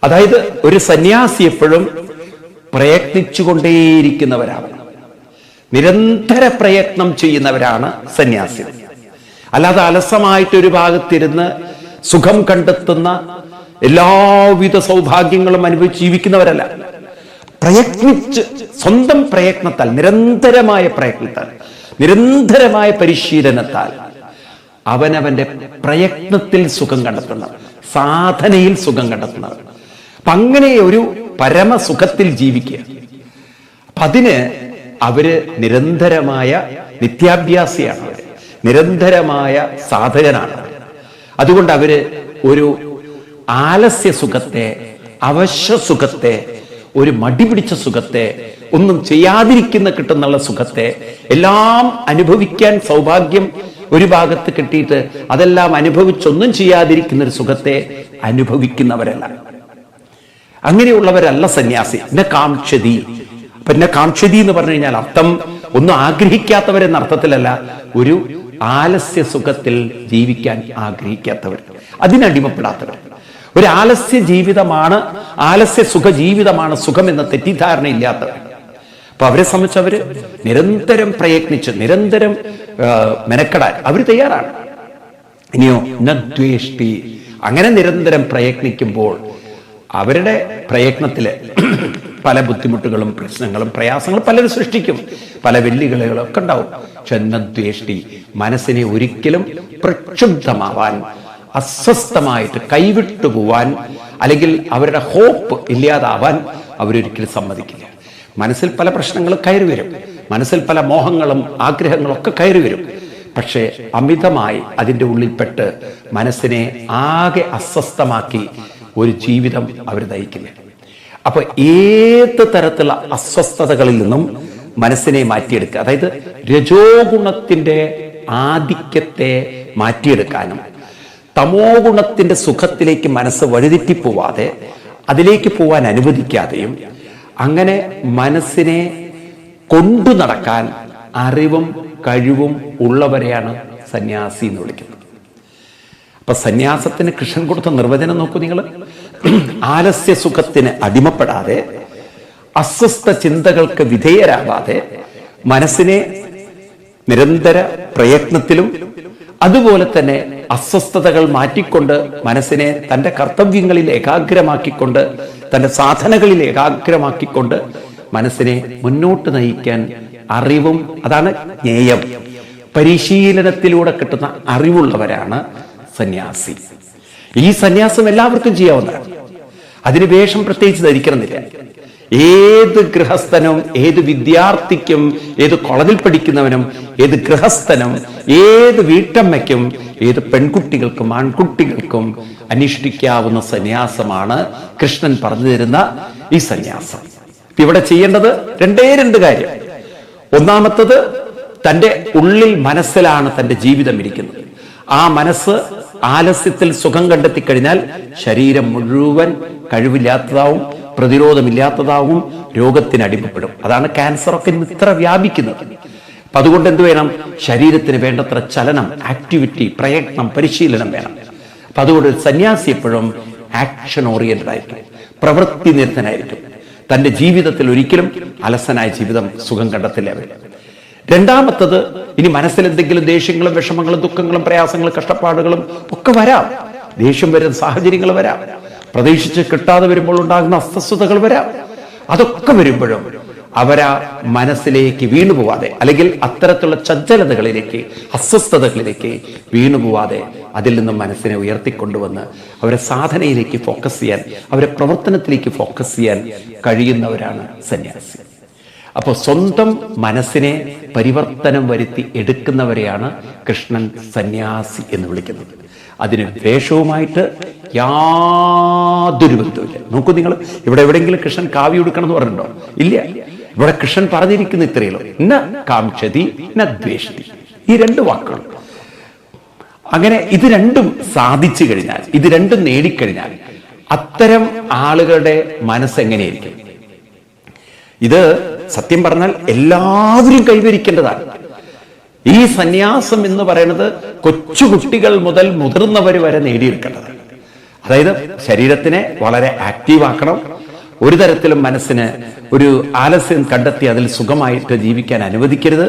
അതായത് ഒരു സന്യാസി എപ്പോഴും പ്രയത്നിച്ചുകൊണ്ടേയിരിക്കുന്നവരാണ്, നിരന്തര പ്രയത്നം ചെയ്യുന്നവരാണ് സന്യാസി. അല്ലാതെ അലസമായിട്ട് ഒരു ഭാഗത്തിരുന്ന് സുഖം കണ്ടെത്തുന്ന, എല്ലാവിധ സൗഭാഗ്യങ്ങളും അനുഭവിച്ച് ജീവിക്കുന്നവരല്ല. പ്രയത്നിച്ച്, സ്വന്തം പ്രയത്നത്താൽ, നിരന്തരമായ പ്രയത്നത്താൽ, നിരന്തരമായ പരിശീലനത്താൽ അവനവന്റെ പ്രയത്നത്തിൽ സുഖം കണ്ടെത്തുന്നവർ, സാധനയിൽ സുഖം കണ്ടെത്തുന്നവർ. അപ്പൊ അങ്ങനെ ഒരു പരമസുഖത്തിൽ ജീവിക്കുക. അപ്പൊ അതിന് അവര് നിരന്തരമായ നിത്യാഭ്യാസിയാണ്, അവര് നിരന്തരമായ സാധകനാണ്. അതുകൊണ്ട് അവര് ഒരു ആലസ്യ സുഖത്തെ, അവശ്യ സുഖത്തെ, ഒരു മടി പിടിച്ച സുഖത്തെ, ഒന്നും ചെയ്യാതിരിക്കുന്ന കിട്ടുന്നുള്ള സുഖത്തെ, എല്ലാം അനുഭവിക്കാൻ സൗഭാഗ്യം ഒരു ഭാഗത്ത് കിട്ടിയിട്ട് അതെല്ലാം അനുഭവിച്ചൊന്നും ചെയ്യാതിരിക്കുന്ന ഒരു സുഖത്തെ അനുഭവിക്കുന്നവരല്ല. അങ്ങനെയുള്ളവരല്ല സന്യാസി. ന കാംക്ഷതി. അപ്പൊ ന കാംക്ഷതി എന്ന് പറഞ്ഞു കഴിഞ്ഞാൽ അർത്ഥം ഒന്നും ആഗ്രഹിക്കാത്തവരെന്ന അർത്ഥത്തിലല്ല, ഒരു ആലസ്യ സുഖത്തിൽ ജീവിക്കാൻ ആഗ്രഹിക്കാത്തവർ, അതിനടിമപ്പെടാത്തവർ. ഒരു ആലസ്യ ജീവിതമാണ്, ആലസ്യ സുഖ ജീവിതമാണ് സുഖം എന്ന തെറ്റിദ്ധാരണ ഇല്ലാത്തവർ. അപ്പൊ അവരെ സംബന്ധിച്ച് അവര് നിരന്തരം പ്രയത്നിച്ച്, നിരന്തരം മെനക്കെടാൻ അവർ തയ്യാറാണ്. ഇനിയോ ന ദ്വേഷ്ടി. അങ്ങനെ നിരന്തരം പ്രയത്നിക്കുമ്പോൾ അവരുടെ പ്രയത്നത്തില് പല ബുദ്ധിമുട്ടുകളും പ്രശ്നങ്ങളും പ്രയാസങ്ങളും പലരും സൃഷ്ടിക്കും, പല വെല്ലുവിളികളും ഒക്കെ ഉണ്ടാവും. പക്ഷെ ന ദ്വേഷ്ടി, മനസ്സിനെ ഒരിക്കലും പ്രക്ഷുബ്ധമാവാൻ, അസ്വസ്ഥമായിട്ട് കൈവിട്ടു പോവാൻ, അല്ലെങ്കിൽ അവരുടെ ഹോപ്പ് ഇല്ലാതാവാൻ അവരൊരിക്കലും സമ്മതിക്കില്ല. മനസ്സിൽ പല പ്രശ്നങ്ങളും കയറി വരും, മനസ്സിൽ പല മോഹങ്ങളും ആഗ്രഹങ്ങളും ഒക്കെ കയറി വരും. പക്ഷേ അമിതമായി അതിൻ്റെ ഉള്ളിൽപ്പെട്ട് മനസ്സിനെ ആകെ അസ്വസ്ഥമാക്കി ഒരു ജീവിതം അവർ നയിക്കില്ല. അപ്പൊ ഏത് തരത്തിലുള്ള അസ്വസ്ഥതകളിൽ നിന്നും മനസ്സിനെ മാറ്റിയെടുക്കുക, അതായത് രജോ ഗുണത്തിന്റെ ആധിക്യത്തെ മാറ്റിയെടുക്കാനും തമോ ഗുണത്തിന്റെ സുഖത്തിലേക്ക് മനസ്സ് വഴിതെറ്റിപ്പോവാതെ അതിലേക്ക് പോവാൻ അനുവദിക്കാതെയും അങ്ങനെ മനസ്സിനെ കൊണ്ടു നടക്കാൻ അറിവും കഴിവും ഉള്ളവരെയാണ് സന്യാസി എന്ന് വിളിക്കുന്നത്. അപ്പൊ സന്യാസത്തിന് കൃഷ്ണൻ കൊടുത്ത നിർവചനം നോക്കൂ നിങ്ങൾ. ആലസ്യ സുഖത്തിന് അടിമപ്പെടാതെ, അസ്വസ്ഥ ചിന്തകൾക്ക് വിധേയരാകാതെ, മനസ്സിനെ നിരന്തര പ്രയത്നത്തിലും അതുപോലെ തന്നെ അസ്വസ്ഥതകൾ മാറ്റിക്കൊണ്ട് മനസ്സിനെ തൻ്റെ കർത്തവ്യങ്ങളിൽ ഏകാഗ്രമാക്കിക്കൊണ്ട്, തൻ്റെ സാധനകളിൽ ഏകാഗ്രമാക്കിക്കൊണ്ട് മനസ്സിനെ മുന്നോട്ട് നയിക്കാൻ അറിവും, അതാണ് ജ്ഞേയം, പരിശീലനത്തിലൂടെ കിട്ടുന്ന അറിവുള്ളവരാണ് സന്യാസി. ഈ സന്യാസം എല്ലാവർക്കും ചെയ്യാവുന്നതാണ്. അതിന് വേഷം പ്രത്യേകിച്ച് ധരിക്കണമെന്നില്ല. ഏത് ഗൃഹസ്ഥനും, ഏത് വിദ്യാർത്ഥിക്കും, ഏത് കോളേജിൽ പഠിക്കുന്നവനും, ഏത് ഗൃഹസ്ഥനും, ഏത് വീട്ടമ്മയ്ക്കും, ഏത് പെൺകുട്ടികൾക്കും ആൺകുട്ടികൾക്കും അനുഷ്ഠിക്കാവുന്ന സന്യാസമാണ് കൃഷ്ണൻ പറഞ്ഞു തരുന്ന ഈ സന്യാസം. ഇവിടെ ചെയ്യേണ്ടത് രണ്ട് കാര്യം. ഒന്നാമത്തത്, തൻ്റെ ഉള്ളിൽ മനസ്സിലാണ് തൻ്റെ ജീവിതം ഇരിക്കുന്നത്. ആ മനസ്സ് ആലസ്യത്തിൽ സുഖം കണ്ടെത്തിക്കഴിഞ്ഞാൽ ശരീരം മുഴുവൻ കഴിവില്ലാത്തതാവും, പ്രതിരോധമില്ലാത്തതാവും, രോഗത്തിന് അടിമപ്പെടും. അതാണ് ക്യാൻസറൊക്കെ ഇത്ര വ്യാപിക്കുന്നത്. അപ്പൊ അതുകൊണ്ട് എന്ത് വേണം? ശരീരത്തിന് വേണ്ടത്ര ചലനം, ആക്ടിവിറ്റി, പ്രയത്നം, പരിശീലനം വേണം. അപ്പൊ അതുകൊണ്ട് സന്യാസി എപ്പോഴും ആക്ഷൻ ഓറിയന്റഡ് ആയിരിക്കും, പ്രവൃത്തി നിരതനായിരിക്കും. തന്റെ ജീവിതത്തിൽ ഒരിക്കലും അലസനായ ജീവിതം സുഖം കണ്ടെത്തില്ല അവർ. രണ്ടാമത്തത്, ഇനി മനസ്സിൽ എന്തെങ്കിലും ദേഷ്യങ്ങളും വിഷമങ്ങളും ദുഃഖങ്ങളും പ്രയാസങ്ങളും കഷ്ടപ്പാടുകളും ഒക്കെ വരാം. ദേഷ്യം വരുന്ന സാഹചര്യങ്ങൾ വരാം, പ്രതീക്ഷിച്ച് കിട്ടാതെ വരുമ്പോൾ ഉണ്ടാകുന്ന അസ്വസ്ഥതകൾ വരാം. അതൊക്കെ വരുമ്പോഴും അവരാ മനസ്സിലേക്ക് വീണുപോവാതെ, അല്ലെങ്കിൽ അത്തരത്തിലുള്ള ചഞ്ചലതകളിലേക്ക്, അസ്വസ്ഥതകളിലേക്ക് വീണുപോവാതെ അതിൽ നിന്നും മനസ്സിനെ ഉയർത്തിക്കൊണ്ടുവന്ന് അവരെ സാധനയിലേക്ക് ഫോക്കസ് ചെയ്യാൻ, അവരെ പ്രവർത്തനത്തിലേക്ക് ഫോക്കസ് ചെയ്യാൻ കഴിയുന്നവരാണ് സന്യാസി. അപ്പോൾ സ്വന്തം മനസ്സിനെ പരിവർത്തനം വരുത്തി എടുക്കുന്നവരെയാണ് കൃഷ്ണൻ സന്യാസി എന്ന് വിളിക്കുന്നത്. അതിന് വേഷവുമായിട്ട് യാതൊരു ബന്ധവുമില്ല. നോക്കൂ നിങ്ങൾ, ഇവിടെ എവിടെയെങ്കിലും കൃഷ്ണൻ കാവ്യ ഉടുക്കണം എന്ന് പറഞ്ഞിട്ടുണ്ടോ? ഇല്ല. ഇവിടെ കൃഷ്ണൻ പറഞ്ഞിരിക്കുന്ന ഇത്രയുള്ളൂ: ന കാംക്ഷതി ന ദ്വേഷതി. ഈ രണ്ട് വാക്കുകൾ. അങ്ങനെ ഇത് രണ്ടും സാധിച്ചു കഴിഞ്ഞാൽ, ഇത് രണ്ടും നേടിക്കഴിഞ്ഞാൽ അത്തരം ആളുകളുടെ മനസ്സെങ്ങനെയായിരിക്കും? ഇത് സത്യം പറഞ്ഞാൽ എല്ലാവരും കൈവരിക്കേണ്ടതാണ്. ഈ സന്യാസം എന്ന് പറയുന്നത് കൊച്ചുകുട്ടികൾ മുതൽ മുതിർന്നവർ വരെ നേടിയെടുക്കേണ്ടതാണ്. അതായത് ശരീരത്തിനെ വളരെ ആക്റ്റീവാക്കണം, ഒരു തരത്തിലും മനസ്സിന് ഒരു ആലസ്യം കണ്ടെത്തി അതിൽ സുഖമായിട്ട് ജീവിക്കാൻ അനുവദിക്കരുത്.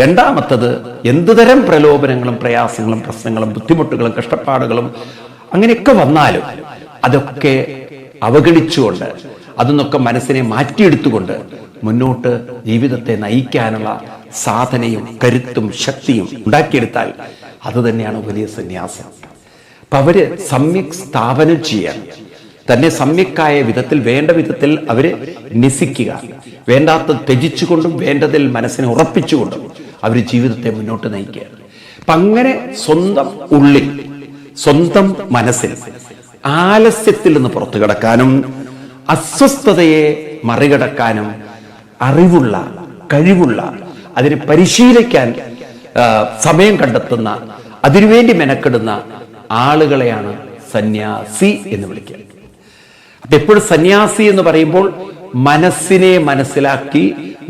രണ്ടാമത്തത്, എന്തുതരം പ്രലോഭനങ്ങളും പ്രയാസങ്ങളും പ്രശ്നങ്ങളും ബുദ്ധിമുട്ടുകളും കഷ്ടപ്പാടുകളും അങ്ങനെയൊക്കെ വന്നാലും അതൊക്കെ അവഗണിച്ചുകൊണ്ട്, അതിന്നൊക്കെ മനസ്സിനെ മാറ്റിയെടുത്തുകൊണ്ട് മുന്നോട്ട് ജീവിതത്തെ നയിക്കാനുള്ള സാധനയും കരുത്തും ശക്തിയും ഉണ്ടാക്കിയെടുത്താൽ അത് തന്നെയാണ് വലിയ സന്യാസം. അപ്പൊ അവര് സമ്യക് സ്ഥാപനം ചെയ്യാൻ, തന്നെ സമ്യക്കായ വിധത്തിൽ, വേണ്ട വിധത്തിൽ അവര് നിസിക്കുക, വേണ്ടാത്ത ത്യജിച്ചുകൊണ്ടും വേണ്ടതിൽ മനസ്സിനെ ഉറപ്പിച്ചുകൊണ്ടും അവര് ജീവിതത്തെ മുന്നോട്ട് നയിക്കുക. അപ്പൊ അങ്ങനെ സ്വന്തം ഉള്ളിൽ, സ്വന്തം മനസ്സിൽ ആലസ്യത്തിൽ നിന്ന് പുറത്തു കടക്കാനും അസ്വസ്ഥതയെ മറികടക്കാനും അറിവുള്ള, കഴിവുള്ള, അതിനെ പരിശീലിക്കാൻ സമയം കണ്ടെത്തുന്ന, അതിനുവേണ്ടി മെനക്കെടുന്ന ആളുകളെയാണ് സന്യാസി എന്ന് വിളിക്കുക. അപ്പൊ എപ്പോഴും സന്യാസി എന്ന് പറയുമ്പോൾ മനസ്സിനെ മനസ്സിലാക്കി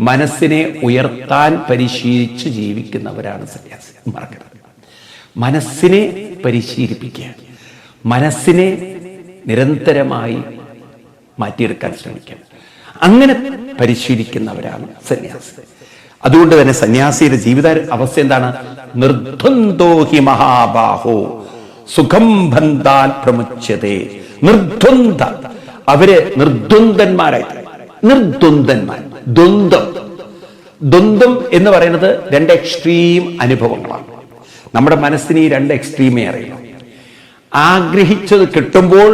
മനസ്സിനെ ഉയർത്താൻ പരിശീലിച്ച് ജീവിക്കുന്നവരാണ് സന്യാസി. മറക്കരുത്. മനസ്സിനെ പരിശീലിപ്പിക്കുക, മനസ്സിനെ നിരന്തരമായി മാറ്റിയെടുക്കാൻ ശ്രമിക്കുക. അങ്ങനെ പരിശീലിക്കുന്നവരാണ് സന്യാസി. അതുകൊണ്ട് തന്നെ സന്യാസിയുടെ ജീവിത അവസ്ഥ എന്താണ്? നിർദ്വന്ദ്വോ ഹി മഹാബാഹോ സുഖം ബന്ധാൻ പ്രമുച്യതേ. നിർദ്വന്ദ്വ, അവര് നിർദ്വന്ദ്വന്മാരായി. നിർദ്വന്ദ്വന്മാർ, ദ്വന്ദ്വം. ദ്വന്ദ്വം എന്ന് പറയുന്നത് രണ്ട് എക്സ്ട്രീം അനുഭവങ്ങളാണ്. നമ്മുടെ മനസ്സിന് ഈ രണ്ട് എക്സ്ട്രീമേ അറിയാം. ആഗ്രഹിച്ചത് കിട്ടുമ്പോൾ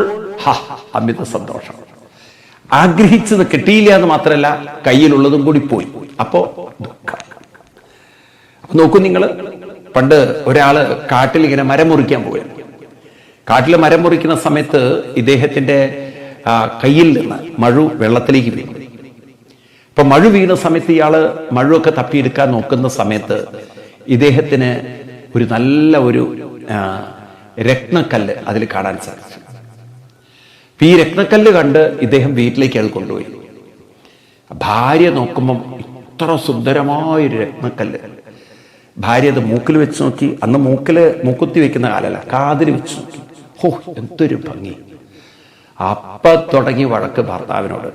അമിത സന്തോഷം, ആഗ്രഹിച്ചത് കിട്ടിയില്ല എന്ന് മാത്രമല്ല കയ്യിലുള്ളതും കൂടി പോയി, അപ്പോ ദുഃഖം. നോക്കൂ നിങ്ങൾ, പണ്ട് ഒരാള് കാട്ടിൽ ഇങ്ങനെ മരം മുറിക്കാൻ പോവുകയാണ്. കാട്ടിൽ മരം മുറിക്കുന്ന സമയത്ത് ഇദ്ദേഹത്തിന്റെ കയ്യിൽ നിന്ന് മഴു വെള്ളത്തിലേക്ക് വീണു. അപ്പൊ മഴു വീണ സമയത്ത് ഇയാള് മഴുവൊക്കെ തപ്പിയെടുക്കാൻ നോക്കുന്ന സമയത്ത് ഇദ്ദേഹത്തിന് ഒരു നല്ല ഒരു രത്നക്കല്ല് അതിൽ കാണാൻ സാധിച്ചു. ഈ രത്നക്കല്ല് കണ്ട് ഇദ്ദേഹം വീട്ടിലേക്ക് അത് കൊണ്ടുപോയി. ഭാര്യ നോക്കുമ്പം ഇത്ര സുന്ദരമായൊരു രത്നക്കല്ല്. ഭാര്യ അത് മൂക്കിൽ വെച്ച് നോക്കി. അന്ന് മൂക്കുത്തി വെക്കുന്ന കാലല്ല, കാതിൽ വെച്ച് നോക്കി. ഹോ, എന്തൊരു ഭംഗി! അപ്പ തുടങ്ങി വഴക്ക് ഭർത്താവിനോട്.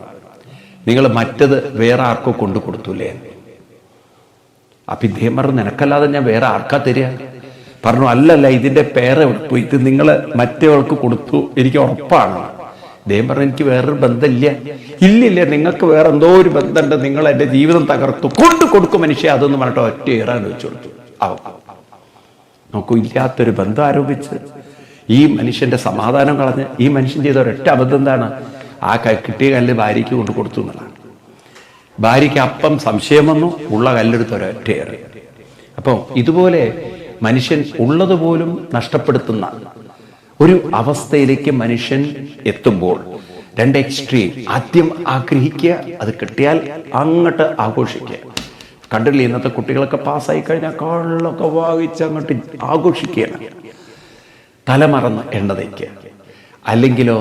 നിങ്ങൾ മറ്റത് വേറെ ആർക്കോ കൊണ്ടു കൊടുത്തൂലേ? അപ്പൊ ഇദ്ദേഹം പറഞ്ഞു, നിനക്കല്ലാതെ ഞാൻ വേറെ ആർക്കാ തരിക? പറഞ്ഞു, അല്ലല്ല, ഇതിന്റെ പേര് എടുത്തു, ഇത് നിങ്ങൾ മറ്റേവൾക്ക് കൊടുത്തു, എനിക്ക് ഉറപ്പാണ്. ഇദ്ദേഹം പറഞ്ഞു, എനിക്ക് വേറൊരു ബന്ധമില്ല. ഇല്ലില്ല, നിങ്ങൾക്ക് വേറെ എന്തോ ഒരു ബന്ധമുണ്ട്, നിങ്ങൾ എന്റെ ജീവിതം തകർത്തു, കൊണ്ടു കൊടുക്കും മനുഷ്യ, അതൊന്നും പറഞ്ഞിട്ട് ഒറ്റ ഏറാൻ വെച്ചു കൊടുത്തു. നോക്കൂ, ഇല്ലാത്തൊരു ബന്ധം ആരോപിച്ച് ഈ മനുഷ്യന്റെ സമാധാനം കളഞ്ഞ് ഈ മനുഷ്യൻ ചെയ്ത ഒരൊറ്റ അബദ്ധം എന്താണ്? ആ കിട്ടിയ കല്ല് ഭാര്യയ്ക്ക് കൊണ്ട് കൊടുത്തു എന്നുള്ളതാണ്. ഭാര്യയ്ക്ക് അപ്പം സംശയം വന്നു, ഉള്ള കല്ലെടുത്ത് ഒരൊറ്റയേറി. അപ്പോൾ ഇതുപോലെ മനുഷ്യൻ ഉള്ളതുപോലും നഷ്ടപ്പെടുത്തുന്ന ഒരു അവസ്ഥയിലേക്ക് മനുഷ്യൻ എത്തുമ്പോൾ രണ്ട് എക്സ്ട്രീം. ആദ്യം ആഗ്രഹിക്കുക, അത് കിട്ടിയാൽ അങ്ങോട്ട് ആഘോഷിക്കുക. കണ്ടില്ലേ ഇന്നത്തെ കുട്ടികളൊക്കെ പാസ്സായി കഴിഞ്ഞാൽ കള്ളൊക്കെ വാങ്ങിച്ച് അങ്ങോട്ട് ആഘോഷിക്കുകയാണ്, തലമറന്ന് എണ്ണ തയ്ക്കുക. അല്ലെങ്കിലോ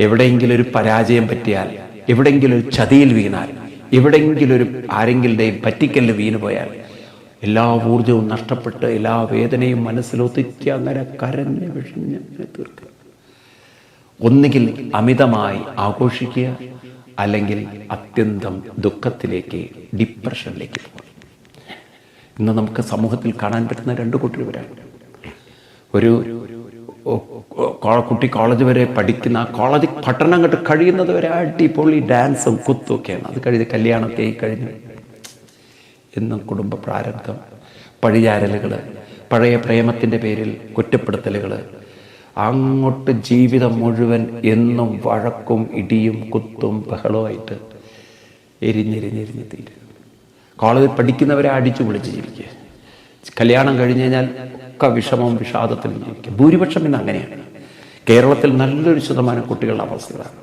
എവിടെയെങ്കിലും ഒരു പരാജയം പറ്റിയാൽ, എവിടെയെങ്കിലും ഒരു ചതിയിൽ വീണാൽ, എവിടെയെങ്കിലും ഒരു ആരെങ്കിലുടെയും പറ്റിക്കലിൽ വീണു പോയാൽ എല്ലാ ഊർജവും നഷ്ടപ്പെട്ട് എല്ലാ വേദനയും മനസ്സിലൊതുക്കി അങ്ങനെ കരഞ്ഞ് വിഷഞ്ഞ് തീർക്കുക. ഒന്നുകിൽ അമിതമായി ആഘോഷിക്കുക, അല്ലെങ്കിൽ അത്യന്തം ദുഃഖത്തിലേക്ക്, ഡിപ്രഷനിലേക്ക് പോകുക. ഇന്ന് നമുക്ക് സമൂഹത്തിൽ കാണാൻ പറ്റുന്ന രണ്ട് കൂട്ടരുവരാണ്. ഒരു കുട്ടി കോളേജ് വരെ പഠിക്കുന്ന, ആ കോളേജ് പഠനം അങ്ങോട്ട് കഴിയുന്നത് വരെ അടിപൊളി ഡാൻസും കുത്തുമൊക്കെയാണ്. അത് കഴിഞ്ഞ് കല്യാണമൊക്കെ ആയി കഴിഞ്ഞു എന്നും കുടുംബ പ്രാരബ്ധം, പഴിചാരലുകൾ, പഴയ പ്രേമത്തിൻ്റെ പേരിൽ കുറ്റപ്പെടുത്തലുകൾ, അങ്ങോട്ട് ജീവിതം മുഴുവൻ എന്നും വഴക്കും ഇടിയും കുത്തും ബഹളവുമായിട്ട് എരിഞ്ഞെരിഞ്ഞെരിഞ്ഞ് തീരും. കോളേജിൽ പഠിക്കുന്നവരെ അടിച്ചു പൊളിച്ച് ജീവിക്കുക. കല്യാണം കഴിഞ്ഞ് കഴിഞ്ഞാൽ ഒക്കെ വിഷമവും വിഷാദത്തിലും ജീവിക്കുക. ഭൂരിപക്ഷം ഇന്ന് അങ്ങനെയാണ്. കേരളത്തിൽ നല്ലൊരു ശതമാനം കുട്ടികളുടെ അവസ്ഥകളാണ്.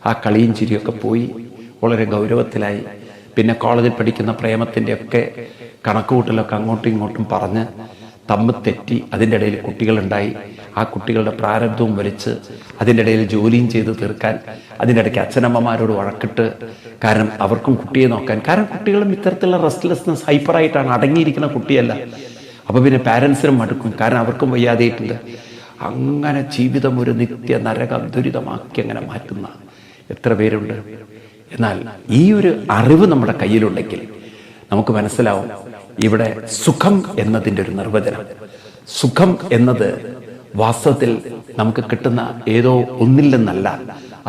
ആ കളിയും ചിരിയൊക്കെ പോയി വളരെ ഗൗരവത്തിലായി. പിന്നെ കോളേജിൽ പഠിക്കുന്ന പ്രേമത്തിൻ്റെ ഒക്കെ കണക്കുകൂട്ടലൊക്കെ അങ്ങോട്ടും ഇങ്ങോട്ടും പറഞ്ഞ് തമ്മിൽ തെറ്റി, അതിൻ്റെ ഇടയിൽ കുട്ടികളുണ്ടായി. ആ കുട്ടികളുടെ പ്രാരബ്ധവും വലിച്ച് അതിൻ്റെ ഇടയിൽ ജോലിയും ചെയ്ത് തീർക്കാൻ, അതിൻ്റെ ഇടയ്ക്ക് അച്ഛനമ്മമാരോട് വഴക്കിട്ട്, കാരണം അവർക്കും കുട്ടിയെ നോക്കാൻ. കാരണം കുട്ടികളും ഇത്തരത്തിലുള്ള റെസ്റ്റ്ലെസ്നെസ്, ഹൈപ്പറായിട്ടാണ്, അടങ്ങിയിരിക്കുന്ന കുട്ടിയല്ല. അപ്പോൾ പിന്നെ പാരൻസിനും മടുക്കും, കാരണം അവർക്കും വയ്യാതെയിട്ടുണ്ട്. അങ്ങനെ ജീവിതം ഒരു നിത്യ നരകം ദുരിതമാക്കി അങ്ങനെ മാറ്റുന്ന എത്ര പേരുണ്ട്. എന്നാൽ ഈ ഒരു അറിവ് നമ്മുടെ കയ്യിലുണ്ടെങ്കിൽ നമുക്ക് മനസ്സിലാവും ഇവിടെ സുഖം എന്നതിൻ്റെ ഒരു നിർവചനം. സുഖം എന്നത് വാസ്തവത്തിൽ നമുക്ക് കിട്ടുന്ന ഏതോ ഒന്നിൽ നിന്നല്ല,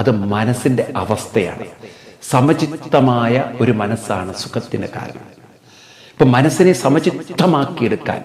അത് മനസ്സിൻ്റെ അവസ്ഥയാണ്. സമചിത്തമായ ഒരു മനസ്സാണ് സുഖത്തിന് കാരണം. ഇപ്പൊ മനസ്സിനെ സമചിത്തമാക്കിയെടുക്കാൻ